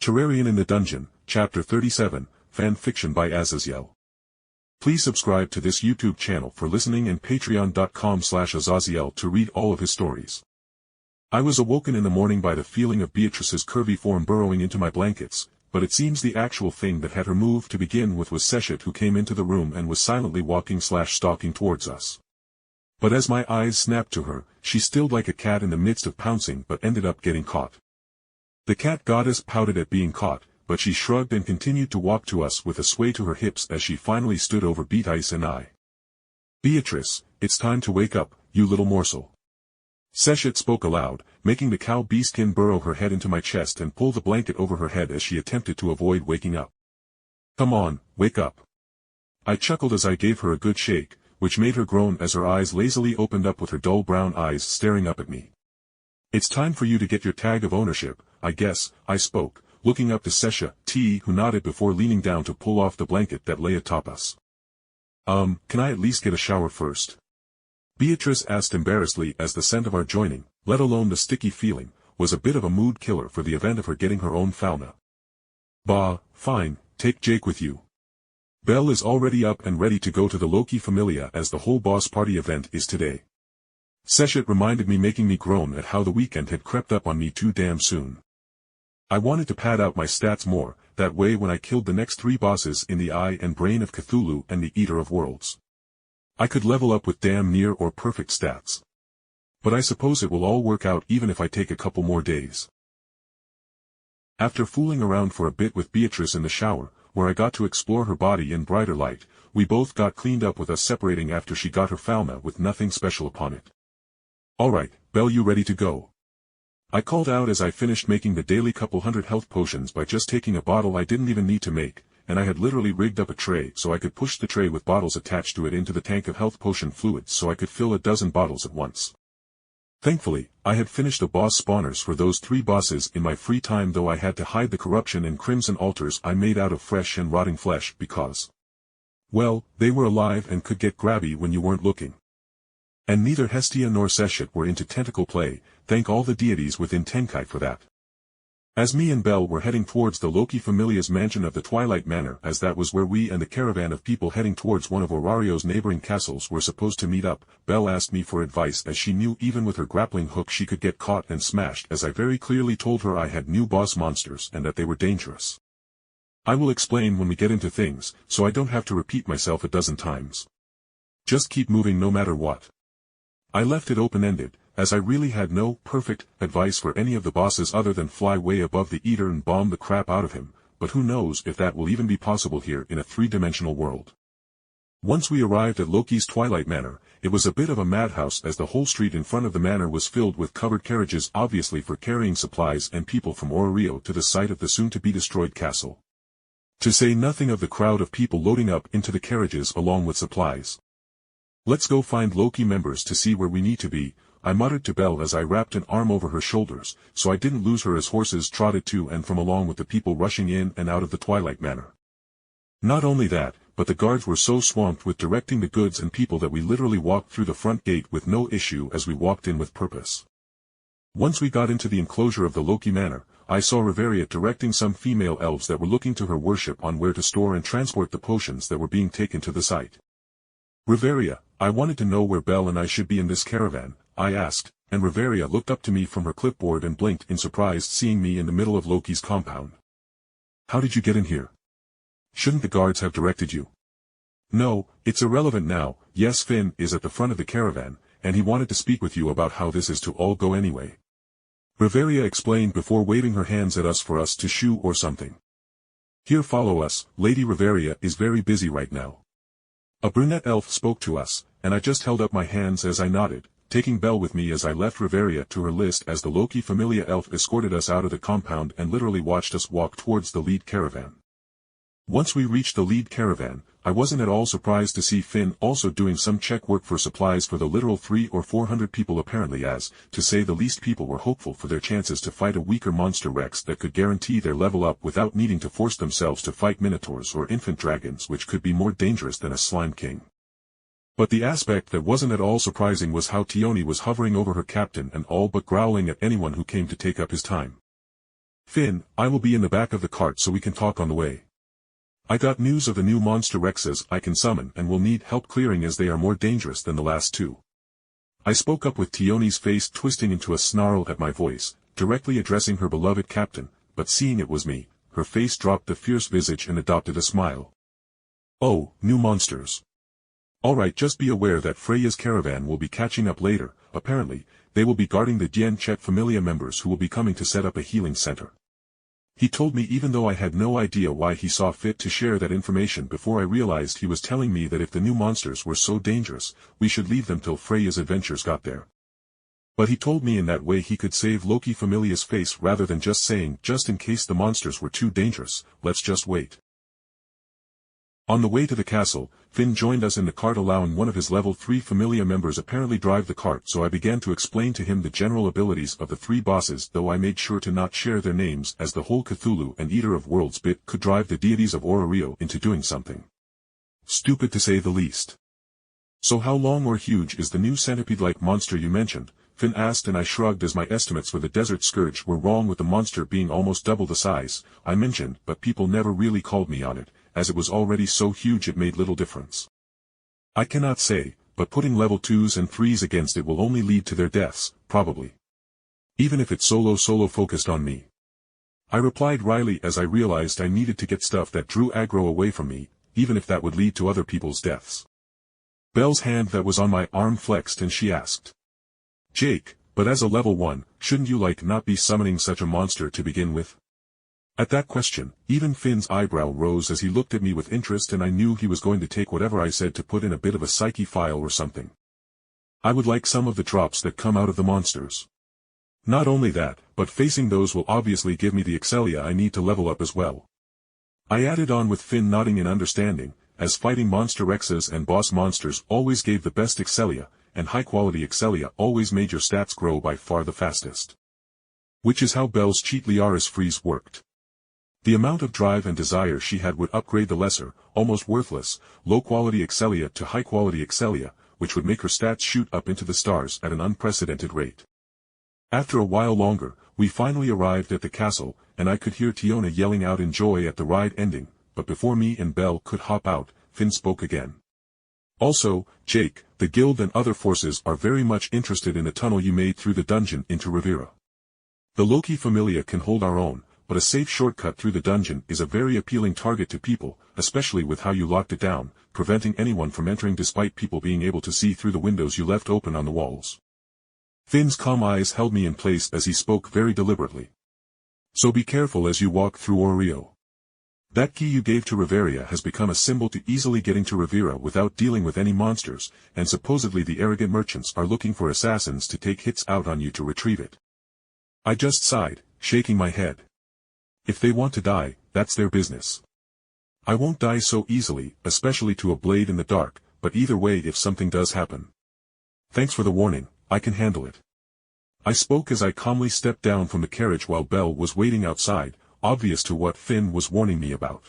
Terrarian in the Dungeon, Chapter 37, Fan Fiction by Azazyel. Please subscribe to this YouTube channel for listening and patreon.com/Azazyel to read all of his stories. I was awoken in the morning by the feeling of Beatrice's curvy form burrowing into my blankets, but it seems the actual thing that had her move to begin with was Seshat, who came into the room and was silently walking/stalking towards us. But as my eyes snapped to her, she stilled like a cat in the midst of pouncing but ended up getting caught. The cat goddess pouted at being caught, but she shrugged and continued to walk to us with a sway to her hips as she finally stood over Beatrice and I. "Beatrice, it's time to wake up, you little morsel." Seshat spoke aloud, making the cow beastkin burrow her head into my chest and pull the blanket over her head as she attempted to avoid waking up. "Come on, wake up." I chuckled as I gave her a good shake, which made her groan as her eyes lazily opened up with her dull brown eyes staring up at me. "It's time for you to get your tag of ownership, I guess," I spoke, looking up to Seshat, who nodded before leaning down to pull off the blanket that lay atop us. Can I at least get a shower first?" Beatrice asked embarrassedly, as the scent of our joining, let alone the sticky feeling, was a bit of a mood killer for the event of her getting her own fauna. "Bah, fine, take Jake with you. Belle is already up and ready to go to the Loki Familia as the whole boss party event is today." Seshat reminded me, making me groan at how the weekend had crept up on me too damn soon. I wanted to pad out my stats more, that way when I killed the next 3 bosses in the Eye and Brain of Cthulhu and the Eater of Worlds, I could level up with damn near or perfect stats. But I suppose it will all work out even if I take a couple more days. After fooling around for a bit with Beatrice in the shower, where I got to explore her body in brighter light, we both got cleaned up, with us separating after she got her fauna with nothing special upon it. "Alright, Belle, you ready to go?" I called out as I finished making the daily couple hundred health potions by just taking a bottle I didn't even need to make, and I had literally rigged up a tray so I could push the tray with bottles attached to it into the tank of health potion fluids so I could fill a dozen bottles at once. Thankfully, I had finished the boss spawners for those 3 bosses in my free time, though I had to hide the corruption and crimson altars I made out of fresh and rotting flesh because, well, they were alive and could get grabby when you weren't looking. And neither Hestia nor Seshat were into tentacle play, thank all the deities within Tenkai for that. As me and Belle were heading towards the Loki Familia's mansion of the Twilight Manor, as that was where we and the caravan of people heading towards one of Orario's neighboring castles were supposed to meet up, Belle asked me for advice, as she knew even with her grappling hook she could get caught and smashed, as I very clearly told her I had new boss monsters and that they were dangerous. I will explain when we get into things, so I don't have to repeat myself a dozen times. Just keep moving no matter what. I left it open-ended, as I really had no perfect advice for any of the bosses other than fly way above the Eater and bomb the crap out of him, but who knows if that will even be possible here in a 3-dimensional world. Once we arrived at Loki's Twilight Manor, it was a bit of a madhouse, as the whole street in front of the manor was filled with covered carriages, obviously for carrying supplies and people from Orario to the site of the soon-to-be-destroyed castle. To say nothing of the crowd of people loading up into the carriages along with supplies. "Let's go find Loki members to see where we need to be," I muttered to Belle as I wrapped an arm over her shoulders, so I didn't lose her as horses trotted to and from along with the people rushing in and out of the Twilight Manor. Not only that, but the guards were so swamped with directing the goods and people that we literally walked through the front gate with no issue, as we walked in with purpose. Once we got into the enclosure of the Loki Manor, I saw Riveria directing some female elves that were looking to her worship on where to store and transport the potions that were being taken to the site. "Riveria, I wanted to know where Belle and I should be in this caravan," I asked, and Riveria looked up to me from her clipboard and blinked in surprise, seeing me in the middle of Loki's compound. "How did you get in here? Shouldn't the guards have directed you?" "No, it's irrelevant now. Yes, Finn is at the front of the caravan, and he wanted to speak with you about how this is to all go anyway," Riveria explained before waving her hands at us for us to shoo or something. "Here, follow us. Lady Riveria is very busy right now." A brunette elf spoke to us, and I just held up my hands as I nodded, taking Belle with me as I left Riveria to her list, as the Loki Familia elf escorted us out of the compound and literally watched us walk towards the lead caravan. Once we reached the lead caravan, I wasn't at all surprised to see Finn also doing some check work for supplies for the literal 300 or 400 people apparently, as, to say the least, people were hopeful for their chances to fight a weaker monster Rex that could guarantee their level up without needing to force themselves to fight minotaurs or infant dragons, which could be more dangerous than a slime king. But the aspect that wasn't at all surprising was how Tioni was hovering over her captain and all but growling at anyone who came to take up his time. Finn, I will be in the back of the cart so we can talk on the way. I got news of the new monster Rexes I can summon and will need help clearing as they are more dangerous than the last two. I spoke up with Tioni's face twisting into a snarl at my voice, directly addressing her beloved captain, but seeing it was me, her face dropped the fierce visage and adopted a smile. Oh, new monsters. Alright, just be aware that Freya's caravan will be catching up later. Apparently, they will be guarding the Dien Chet Familia members who will be coming to set up a healing center. He told me even though I had no idea why he saw fit to share that information before I realized he was telling me that if the new monsters were so dangerous, we should leave them till Freya's adventures got there. But he told me in that way he could save Loki Familia's face rather than just saying, just in case the monsters were too dangerous, let's just wait. On the way to the castle, Finn joined us in the cart allowing one of his level 3 Familia members apparently drive the cart, so I began to explain to him the general abilities of the three bosses, though I made sure to not share their names as the whole Cthulhu and Eater of Worlds bit could drive the deities of Ororio into doing something stupid to say the least. So how long or huge is the new centipede-like monster you mentioned? Finn asked, and I shrugged as my estimates for the Desert Scourge were wrong with the monster being almost double the size I mentioned, but people never really called me on it, as it was already so huge it made little difference. I cannot say, but putting level 2s and 3s against it will only lead to their deaths, probably. Even if it's solo focused on me. I replied wryly as I realized I needed to get stuff that drew aggro away from me, even if that would lead to other people's deaths. Belle's hand that was on my arm flexed and she asked. Jake, but as a level 1, shouldn't you not be summoning such a monster to begin with? At that question, even Finn's eyebrow rose as he looked at me with interest, and I knew he was going to take whatever I said to put in a bit of a psyche file or something. I would like some of the drops that come out of the monsters. Not only that, but facing those will obviously give me the Excelia I need to level up as well. I added on with Finn nodding in understanding, as fighting monster Rexes and boss monsters always gave the best Excelia, and high-quality Excelia always made your stats grow by far the fastest. Which is how Belle's cheat Liaris freeze worked. The amount of drive and desire she had would upgrade the lesser, almost worthless, low-quality Excelia to high-quality Excelia, which would make her stats shoot up into the stars at an unprecedented rate. After a while longer, we finally arrived at the castle, and I could hear Tiona yelling out in joy at the ride ending, but before me and Belle could hop out, Finn spoke again. Also, Jake, the guild and other forces are very much interested in the tunnel you made through the dungeon into Rivera. The Loki Familia can hold our own, but a safe shortcut through the dungeon is a very appealing target to people, especially with how you locked it down, preventing anyone from entering despite people being able to see through the windows you left open on the walls. Finn's calm eyes held me in place as he spoke very deliberately. So be careful as you walk through Ororio. That key you gave to Riveria has become a symbol to easily getting to Rivera without dealing with any monsters, and supposedly the arrogant merchants are looking for assassins to take hits out on you to retrieve it. I just sighed, shaking my head. If they want to die, that's their business. I won't die so easily, especially to a blade in the dark, but either way if something does happen. Thanks for the warning, I can handle it. I spoke as I calmly stepped down from the carriage while Belle was waiting outside, obvious to what Finn was warning me about.